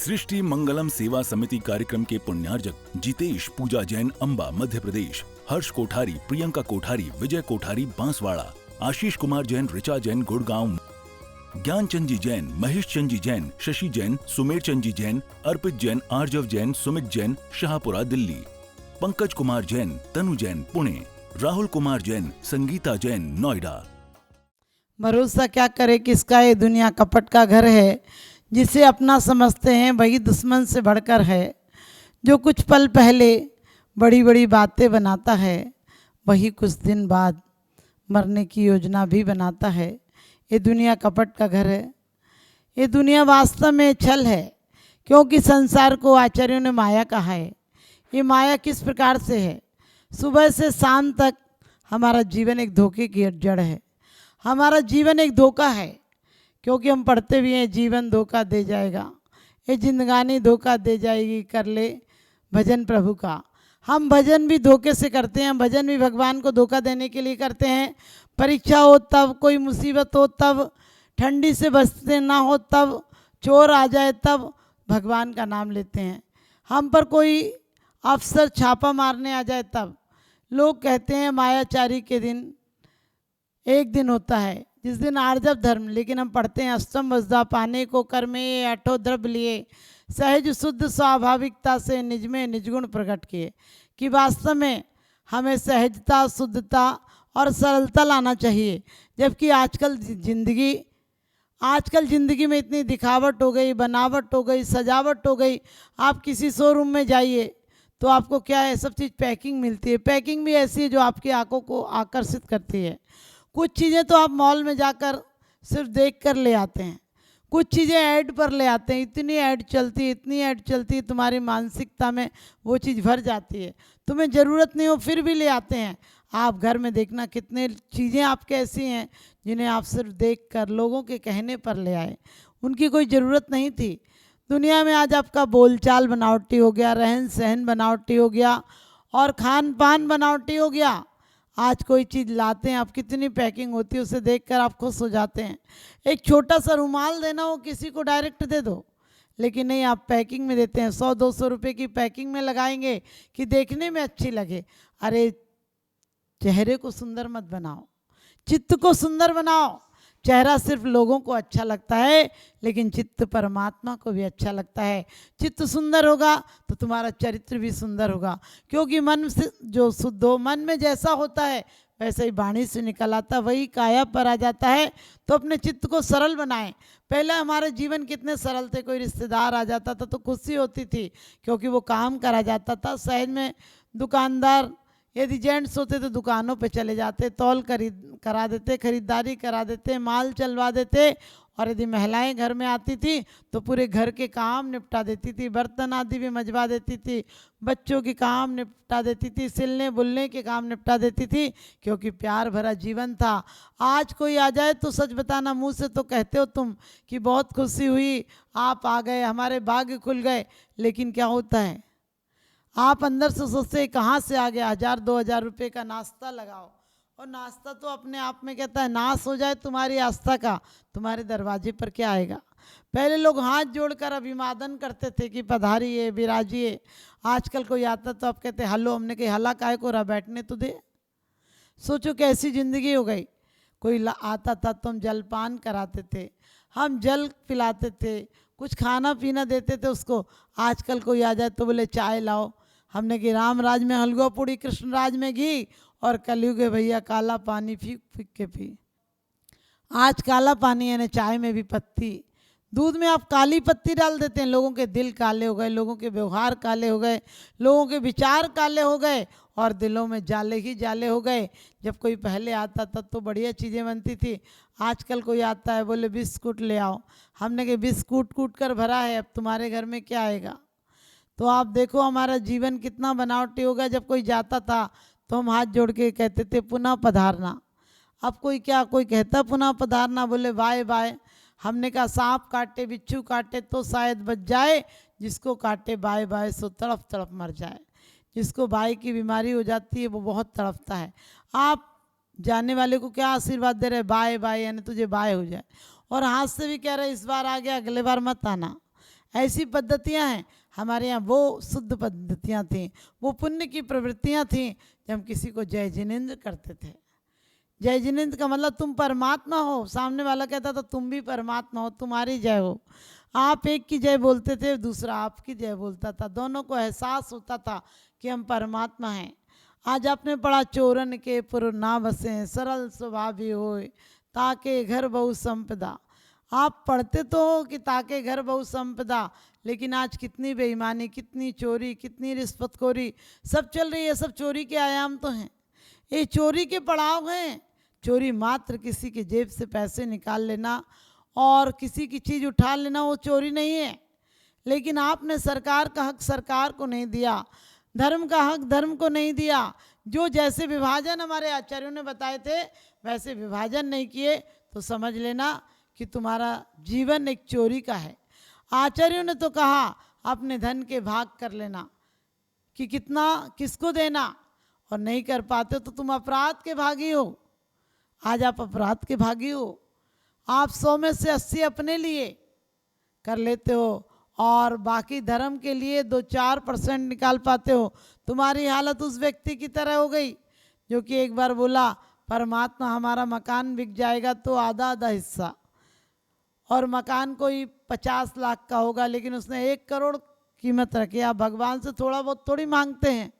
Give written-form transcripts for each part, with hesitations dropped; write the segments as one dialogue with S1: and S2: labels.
S1: सृष्टि मंगलम सेवा समिति कार्यक्रम के पुण्यार्जक जितेश पूजा जैन अंबा मध्य प्रदेश, हर्ष कोठारी प्रियंका कोठारी विजय कोठारी बांसवाड़ा, आशीष कुमार जैन ऋचा जैन गुड़गांव, ज्ञानचंद जी जैन महेश चंद जी जैन शशि जैन सुमेर चंद जी जैन अर्पित जैन आर्जव जैन सुमित जैन शाहपुरा दिल्ली, पंकज कुमार जैन तनु जैन पुणे, राहुल कुमार जैन संगीता जैन नोएडा।
S2: भरोसा क्या करे किसका, ये दुनिया कपट का घर है। जिसे अपना समझते हैं वही दुश्मन से बढ़कर है। जो कुछ पल पहले बड़ी बड़ी बातें बनाता है वही कुछ दिन बाद मरने की योजना भी बनाता है। ये दुनिया कपट का घर है। ये दुनिया वास्तव में छल है, क्योंकि संसार को आचार्यों ने माया कहा है। ये माया किस प्रकार से है? सुबह से शाम तक हमारा जीवन एक धोखे की जड़ है। हमारा जीवन एक धोखा है, क्योंकि हम पढ़ते भी हैं जीवन धोखा दे जाएगा, ये जिंदगानी धोखा दे जाएगी, कर ले भजन प्रभु का। हम भजन भी धोखे से करते हैं। भजन भी भगवान को धोखा देने के लिए करते हैं। परीक्षा हो तब, कोई मुसीबत हो तब, ठंडी से बचते ना हो तब, चोर आ जाए तब भगवान का नाम लेते हैं। हम पर कोई अफसर छापा मारने आ जाए तब लोग कहते हैं मायाचारी के दिन एक दिन होता है जिस दिन आर्जव धर्म, लेकिन हम पढ़ते हैं अष्टम वज्दा पाने को कर्मे अठो द्रव्य लिए सहज शुद्ध स्वाभाविकता से निज में निजगुण प्रकट किए। कि वास्तव में हमें सहजता शुद्धता और सरलता लाना चाहिए। जबकि आजकल ज़िंदगी में इतनी दिखावट हो गई, बनावट हो गई, सजावट हो गई। आप किसी शोरूम में जाइए तो आपको क्या है, सब चीज़ पैकिंग मिलती है। पैकिंग भी ऐसी है जो आपकी आंखों को आकर्षित करती है। कुछ चीज़ें तो आप मॉल में जाकर सिर्फ देख कर ले आते हैं, कुछ चीज़ें ऐड पर ले आते हैं। इतनी ऐड चलती है, इतनी ऐड चलती है, तुम्हारी मानसिकता में वो चीज़ भर जाती है। तुम्हें ज़रूरत नहीं हो फिर भी ले आते हैं। आप घर में देखना कितने चीज़ें आपके ऐसी हैं जिन्हें आप सिर्फ देख कर लोगों के कहने पर ले आए, उनकी कोई ज़रूरत नहीं थी। दुनिया में आज आपका बोलचाल बनावटी हो गया, रहन सहन बनावटी हो गया और खान पान बनावटी हो गया। आज कोई चीज़ लाते हैं आप, कितनी पैकिंग होती है, उसे देखकर आप खुश हो जाते हैं। एक छोटा सा रुमाल देना हो किसी को डायरेक्ट दे दो, लेकिन नहीं, आप पैकिंग में देते हैं। 100-200 रुपये की पैकिंग में लगाएंगे कि देखने में अच्छी लगे। अरे चेहरे को सुंदर मत बनाओ, चित्त को सुंदर बनाओ। चेहरा सिर्फ लोगों को अच्छा लगता है, लेकिन चित्त परमात्मा को भी अच्छा लगता है। चित्त सुंदर होगा तो तुम्हारा चरित्र भी सुंदर होगा, क्योंकि मन से जो शुद्ध हो, मन में जैसा होता है वैसे ही वाणी से निकल आता, वही काया पर आ जाता है। तो अपने चित्त को सरल बनाएं। पहले हमारे जीवन कितने सरल थे। कोई रिश्तेदार आ जाता था तो खुशी होती थी, क्योंकि वो काम करा जाता था। शहर में दुकानदार यदि जेंट्स होते तो दुकानों पे चले जाते, तौल करा देते, खरीदारी करा देते, माल चलवा देते। और यदि महिलाएं घर में आती थी तो पूरे घर के काम निपटा देती थी, बर्तन आदि भी मजवा देती थी, बच्चों के काम निपटा देती थी, सिलने बुलने के काम निपटा देती थी, क्योंकि प्यार भरा जीवन था। आज कोई आ जाए तो सच बताना, मुंह से तो कहते हो तुम कि बहुत खुशी हुई, आप आ गए, हमारे भाग्य खुल गए, लेकिन क्या होता है, आप अंदर से सोचते कहाँ से आ गया। 1000-2000 रुपये का नाश्ता लगाओ, और नाश्ता तो अपने आप में कहता है नाश हो जाए तुम्हारी आस्था का, तुम्हारे दरवाजे पर क्या आएगा। पहले लोग हाथ जोड़कर अभिवादन करते थे कि पधारिए विराजिए। आजकल कोई आता तो आप कहते हलो, हमने कही हला काहे को रहा, बैठने तो दे। सोचो कैसी ज़िंदगी हो गई। कोई आता था तो हम जलपान कराते थे, हम जल पिलाते थे, कुछ खाना पीना देते थे उसको। आजकल कोई आ जाए तो बोले चाय लाओ। हमने कि राम राज में हलवा पूड़ी, कृष्ण राज में घी, और कलयुग है भैया काला पानी फीक फीक के पी। आज काला पानी यानी चाय में भी पत्ती, दूध में आप काली पत्ती डाल देते हैं। लोगों के दिल काले हो गए, लोगों के व्यवहार काले हो गए, लोगों के विचार काले हो गए, और दिलों में जाले ही जाले हो गए। जब कोई पहले आता था तो बढ़िया चीज़ें बनती थी। आजकल कोई आता है बोले बिस्कुट ले आओ। हमने कि बिस्कुट कूट कर भरा है, अब तुम्हारे घर में क्या आएगा। तो आप देखो हमारा जीवन कितना बनावटी होगा। जब कोई जाता था तो हम हाथ जोड़ के कहते थे पुनः पधारना। अब कोई कहता पुनः पधारना, बोले बाय बाय। हमने कहा सांप काटे बिच्छू काटे तो शायद बच जाए, जिसको काटे बाय बाय सो तड़प तड़प मर जाए। जिसको बाय की बीमारी हो जाती है वो बहुत तड़पता है। आप जाने वाले को क्या आशीर्वाद दे रहे, बाय बाय यानी तुझे बाय हो जाए, और हाथ से भी कह रहे इस बार आ गया अगले बार मत आना। ऐसी पद्धतियां हैं हमारे यहाँ। वो शुद्ध पद्धतियां थीं, वो पुण्य की प्रवृत्तियां थीं। जब हम किसी को जय जिनेंद्र करते थे, जय जिनेंद्र का मतलब तुम परमात्मा हो, सामने वाला कहता था तुम भी परमात्मा हो, तुम्हारी जय हो। आप एक की जय बोलते थे, दूसरा आपकी जय बोलता था, दोनों को एहसास होता था कि हम परमात्मा हैं। आज आपने पढ़ा चोरन के पुर ना बसे, सरल स्वभावी होए, ताके घर बहु संपदा। आप पढ़ते तो हो कि ताके घर बहु संपदा, लेकिन आज कितनी बेईमानी, कितनी चोरी, कितनी रिश्वतखोरी सब चल रही है। सब चोरी के आयाम तो हैं, ये चोरी के पड़ाव हैं। चोरी मात्र किसी की जेब से पैसे निकाल लेना और किसी की चीज़ उठा लेना, वो चोरी नहीं है। लेकिन आपने सरकार का हक सरकार को नहीं दिया, धर्म का हक धर्म को नहीं दिया। जो जैसे विभाजन हमारे आचार्यों ने बताए थे वैसे विभाजन नहीं किए, तो समझ लेना कि तुम्हारा जीवन एक चोरी का है। आचार्यों ने तो कहा अपने धन के भाग कर लेना कि कितना किसको देना, और नहीं कर पाते तो तुम अपराध के भागी हो। आज आप अपराध के भागी हो। आप 100 में से 80 अपने लिए कर लेते हो और बाकी धर्म के लिए 2-4% निकाल पाते हो। तुम्हारी हालत उस व्यक्ति की तरह हो गई जो कि एक बार बोला परमात्मा हमारा मकान बिक जाएगा तो आधा आधा हिस्सा, और मकान कोई 50 लाख का होगा लेकिन उसने 1 करोड़ कीमत रखी। आप भगवान से थोड़ा बहुत थोड़ी मांगते हैं,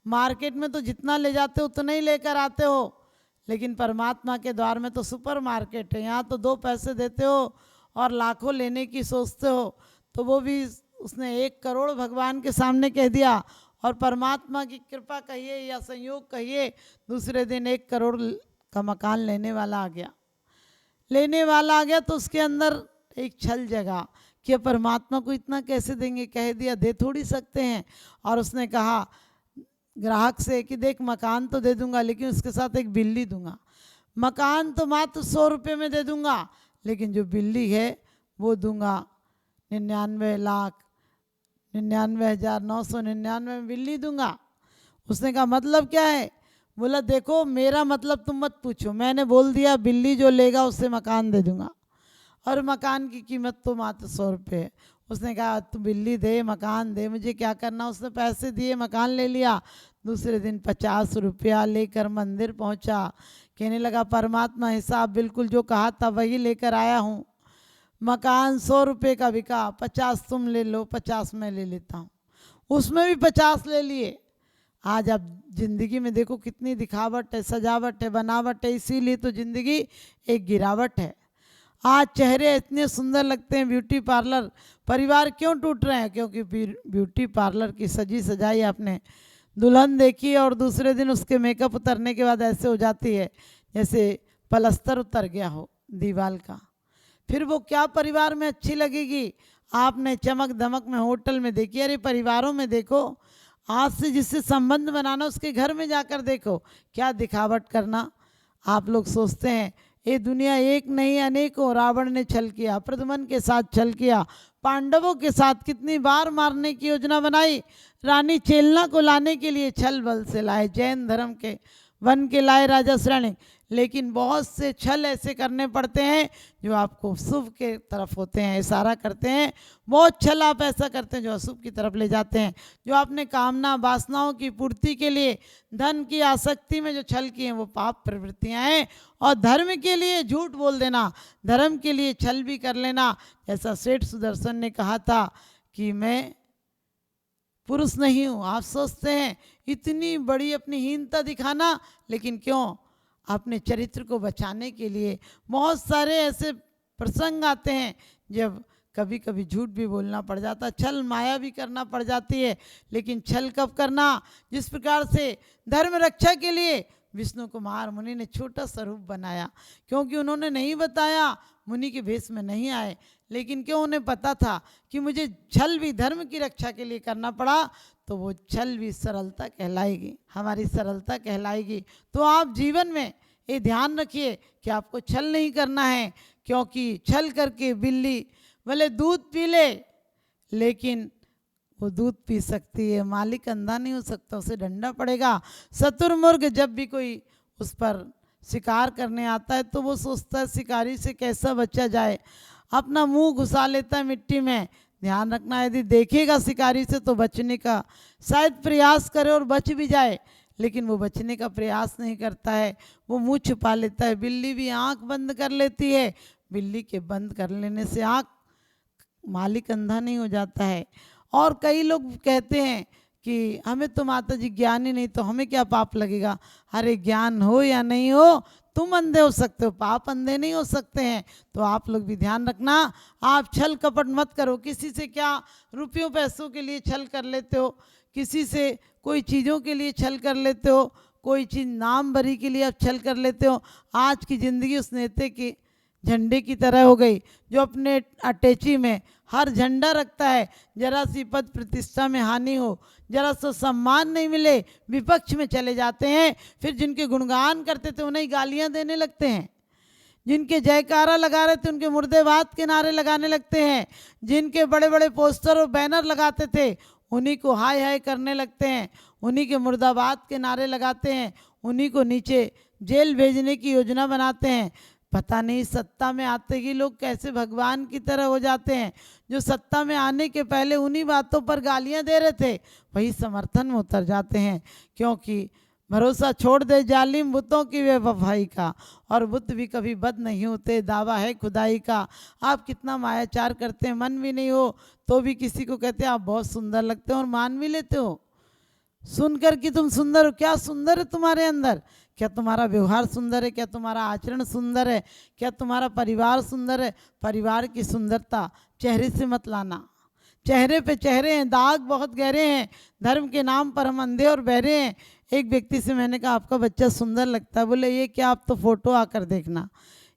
S2: मार्केट में तो जितना ले जाते हो उतना ही लेकर आते हो, लेकिन परमात्मा के द्वार में तो सुपर मार्केट है। यहाँ तो 2 पैसे देते हो और लाखों लेने की सोचते हो। तो वो भी उसने 1 करोड़ भगवान के सामने कह दिया, और परमात्मा की कृपा कहिए या संयोग कहिए, दूसरे दिन 1 करोड़ का मकान लेने वाला आ गया। तो उसके अंदर एक छल जगा कि परमात्मा को इतना कैसे देंगे, कह दिया दे थोड़ी सकते हैं। और उसने कहा ग्राहक से कि देख मकान तो दे दूंगा लेकिन उसके साथ एक बिल्ली दूंगा। मकान तो मात्र 100 रुपये में दे दूंगा, लेकिन जो बिल्ली है वो दूंगा 99,999 में बिल्ली दूंगा। उसने कहा मतलब क्या है? बोला देखो मेरा मतलब तुम मत पूछो, मैंने बोल दिया बिल्ली जो लेगा उससे मकान दे दूंगा, और मकान की कीमत तो मात्र 100 रुपये है। उसने कहा तू बिल्ली दे मकान दे, मुझे क्या करना। उसने पैसे दिए, मकान ले लिया। दूसरे दिन 50 रुपया लेकर मंदिर पहुंचा, कहने लगा परमात्मा हिसाब बिल्कुल जो कहा था वही लेकर आया हूँ। मकान 100 रुपये का बिका, 50 तुम ले लो, 50 मैं ले लेता हूँ। उसमें भी 50 ले लिए। आज आप जिंदगी में देखो कितनी दिखावट है, सजावट है, बनावट है, इसीलिए तो जिंदगी एक गिरावट है। आज चेहरे इतने सुंदर लगते हैं, ब्यूटी पार्लर, परिवार क्यों टूट रहे हैं? क्योंकि ब्यूटी पार्लर की सजी सजाई आपने दुल्हन देखी और दूसरे दिन उसके मेकअप उतरने के बाद ऐसे हो जाती है जैसे पलस्तर उतर गया हो दीवार का। फिर वो क्या परिवार में अच्छी लगेगी? आपने चमक दमक में होटल में देखी, अरे परिवारों में देखो, आज से जिससे संबंध बनाना उसके घर में जाकर देखो, क्या दिखावट करना। आप लोग सोचते हैं ये दुनिया एक नहीं अनेकों, रावण ने छल किया, प्रद्युम्न के साथ छल किया, पांडवों के साथ कितनी बार मारने की योजना बनाई, रानी चेलना को लाने के लिए छल बल से लाए, जैन धर्म के वन के लाए राजा श्रेणी। लेकिन बहुत से छल ऐसे करने पड़ते हैं जो आपको शुभ के तरफ होते हैं, इशारा करते हैं। बहुत छल आप ऐसा करते हैं जो अशुभ की तरफ ले जाते हैं। जो आपने कामना वासनाओं की पूर्ति के लिए धन की आसक्ति में जो छल किए हैं वो पाप प्रवृत्तियां हैं। और धर्म के लिए झूठ बोल देना, धर्म के लिए छल भी कर लेना। जैसा सेठ सुदर्शन ने कहा था कि मैं पुरुष नहीं हूँ। आप सोचते हैं इतनी बड़ी अपनी हीनता दिखाना, लेकिन क्यों? अपने चरित्र को बचाने के लिए बहुत सारे ऐसे प्रसंग आते हैं जब कभी कभी झूठ भी बोलना पड़ जाता, छल माया भी करना पड़ जाती है। लेकिन छल कब करना? जिस प्रकार से धर्म रक्षा के लिए विष्णु कुमार मुनि ने छोटा सा रूप बनाया, क्योंकि उन्होंने नहीं बताया, मुनि के भेष में नहीं आए, लेकिन क्यों उन्हें पता था कि मुझे छल भी धर्म की रक्षा के लिए करना पड़ा, तो वो छल भी सरलता कहलाएगी, हमारी सरलता कहलाएगी। तो आप जीवन में ये ध्यान रखिए कि आपको छल नहीं करना है, क्योंकि छल करके बिल्ली भले दूध पी ले, लेकिन वो दूध पी सकती है, मालिक अंधा नहीं हो सकता, उसे डंडा पड़ेगा। शतुरमुर्ग जब भी कोई उस पर शिकार करने आता है तो वो सोचता है शिकारी से कैसा बचा जाए, अपना मुंह घुसा लेता है मिट्टी में, ध्यान रखना, यदि देखेगा शिकारी से तो बचने का शायद प्रयास करे और बच भी जाए, लेकिन वो बचने का प्रयास नहीं करता है, वो मुंह छुपा लेता है। बिल्ली भी आंख बंद कर लेती है, बिल्ली के बंद कर लेने से आंख मालिक अंधा नहीं हो जाता है। और कई लोग कहते हैं कि हमें तो माता जी ज्ञान ही नहीं, तो हमें क्या पाप लगेगा। अरे ज्ञान हो या नहीं हो, तुम अंधे हो सकते हो, पाप अंधे नहीं हो सकते हैं। तो आप लोग भी ध्यान रखना, आप छल कपट मत करो। किसी से क्या रुपयों पैसों के लिए छल कर लेते हो, किसी से कोई चीज़ों के लिए छल कर लेते हो, कोई चीज़ नाम भरी के लिए आप छल कर लेते हो। आज की ज़िंदगी उस नेता के झंडे की तरह हो गई जो अपने अटैची में हर झंडा रखता है, जरा सी पद प्रतिष्ठा में हानि हो, जरा सा सम्मान नहीं मिले, विपक्ष में चले जाते हैं। फिर जिनके गुणगान करते थे उन्हें गालियां देने लगते हैं, जिनके जयकारा लगा रहे थे उनके मुर्देबाद के नारे लगाने लगते हैं, जिनके बड़े बड़े पोस्टर और बैनर लगाते थे उन्हीं को हाय हाय करने लगते हैं, उन्हीं के मुर्दाबाद के नारे लगाते हैं, उन्हीं को नीचे जेल भेजने की योजना बनाते हैं। पता नहीं सत्ता में आते ही लोग कैसे भगवान की तरह हो जाते हैं। जो सत्ता में आने के पहले उन्हीं बातों पर गालियां दे रहे थे वही समर्थन में उतर जाते हैं, क्योंकि भरोसा छोड़ दे जालिम बुतों की बेवफाई का, और बुत भी कभी बद नहीं होते, दावा है खुदाई का। आप कितना मायाचार करते हैं, मन भी नहीं हो तो भी किसी को कहते हैं आप बहुत सुंदर लगते हो और मान भी लेते हो। सुनकर कि तुम सुंदर हो, क्या सुंदर है तुम्हारे अंदर? क्या तुम्हारा व्यवहार सुंदर है? क्या तुम्हारा आचरण सुंदर है? क्या तुम्हारा परिवार सुंदर है? परिवार की सुंदरता चेहरे से मत लाना। चेहरे पे चेहरे हैं, दाग बहुत गहरे हैं, धर्म के नाम पर हम अंधे और बहरे हैं। एक व्यक्ति से मैंने कहा आपका बच्चा सुंदर लगता है, बोले ये क्या, आप तो फोटो आकर देखना।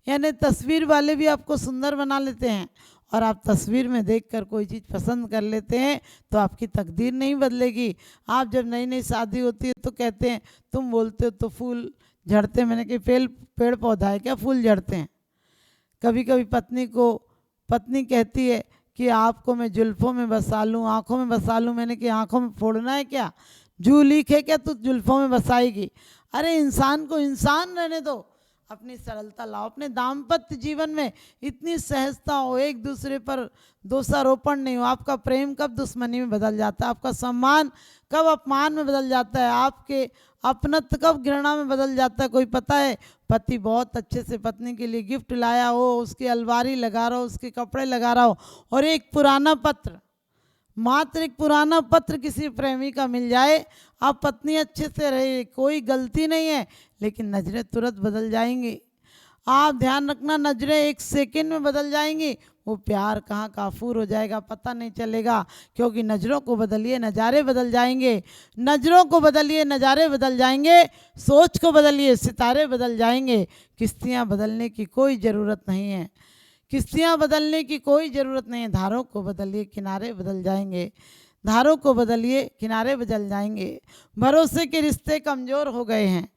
S2: यानी तस्वीर वाले भी आपको सुंदर बना लेते हैं, और आप तस्वीर में देखकर कोई चीज़ पसंद कर लेते हैं तो आपकी तकदीर नहीं बदलेगी। आप जब नई नई शादी होती है तो कहते हैं, तुम बोलते हो तो फूल झड़ते, मैंने कहा पेड़ पौधा है क्या फूल झड़ते हैं? कभी कभी पत्नी कहती है कि आपको मैं जुल्फ़ों में बसा लूँ, आँखों में बसा लूँ। मैंने कि आँखों में फोड़ना है क्या? जू लीक है क्या तू जुल्फ़ों में बसाएगी? अरे इंसान को इंसान रहने दो, अपनी सरलता लाओ। अपने दाम्पत्य जीवन में इतनी सहजता हो, एक दूसरे पर दोषारोपण नहीं हो। आपका प्रेम कब दुश्मनी में बदल जाता है, आपका सम्मान कब अपमान में बदल जाता है, आपके अपनत्व कब घृणा में बदल जाता है, कोई पता है? पति बहुत अच्छे से पत्नी के लिए गिफ्ट लाया हो, उसकी अलमारी लगा रहा हो, उसके कपड़े लगा रहा हो, और एक पुराना पत्र, मात्र एक पुराना पत्र किसी प्रेमी का मिल जाए, आप पत्नी अच्छे से रहे, कोई गलती नहीं है, लेकिन नज़रें तुरंत बदल जाएंगी। आप ध्यान रखना, नज़रें एक सेकंड में बदल जाएंगी, वो प्यार कहाँ काफूर हो जाएगा पता नहीं चलेगा। क्योंकि नज़रों को बदलिए नज़ारे बदल जाएंगे, नज़रों को बदलिए नज़ारे बदल जाएंगे, सोच को बदलिए सितारे बदल जाएंगे। किश्तियाँ बदलने की कोई ज़रूरत नहीं है, किश्तियाँ बदलने की कोई ज़रूरत नहीं है। धारों को बदलिए किनारे बदल जाएंगे, धारों को बदलिए किनारे बदल जाएंगे। भरोसे के रिश्ते कमज़ोर हो गए हैं,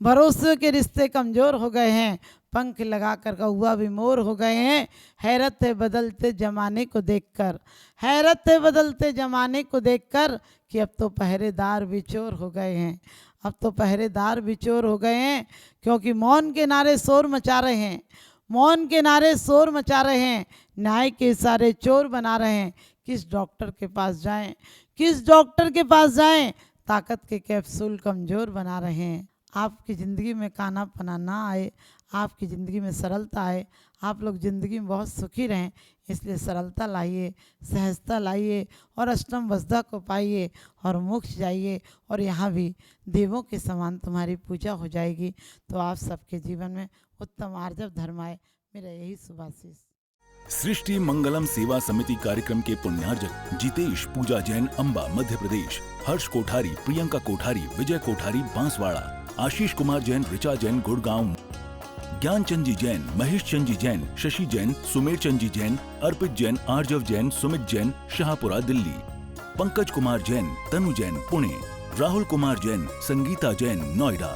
S2: भरोसे के रिश्ते कमज़ोर हो गए हैं, पंख लगाकर कौवा भी मोर हो गए हैं। हैरत है बदलते ज़माने को देखकर, हैरत है बदलते ज़माने को देखकर, कि अब तो पहरेदार भी चोर हो गए हैं, अब तो पहरेदार भी चोर हो गए हैं। क्योंकि मौन के नारे शोर मचा रहे हैं, मौन के नारे शोर मचा रहे हैं, न्याय के इशारे चोर बना रहे हैं। किस डॉक्टर के पास जाएं, किस डॉक्टर के पास जाएं, ताकत के कैप्सूल कमज़ोर बना रहे हैं। आपकी ज़िंदगी में कानापना ना आए, आपकी ज़िंदगी में सरलता आए, आप लोग ज़िंदगी में बहुत सुखी रहें, इसलिए सरलता लाइए, सहजता लाइए, और अष्टम वसुधा को पाइए और मोक्ष जाइए, और यहाँ भी देवों के समान तुम्हारी पूजा हो जाएगी। तो आप सबके जीवन में उत्तम आर्जव धर्म आए, मेरा यही शुभाशीष।
S1: सृष्टि मंगलम सेवा समिति कार्यक्रम के पुण्यार्जक जितेश पूजा जैन अंबा मध्य प्रदेश, हर्ष कोठारी प्रियंका कोठारी विजय कोठारी बांसवाड़ा, आशीष कुमार जैन ऋचा जैन गुड़गांव, ज्ञानचंद जी जैन महेश चंद जी जैन शशि जैन सुमेर चंद जी जैन अर्पित जैन आर्जव जैन सुमित जैन शाहपुरा दिल्ली, पंकज कुमार जैन तनु जैन पुणे, राहुल कुमार जैन संगीता जैन नोएडा।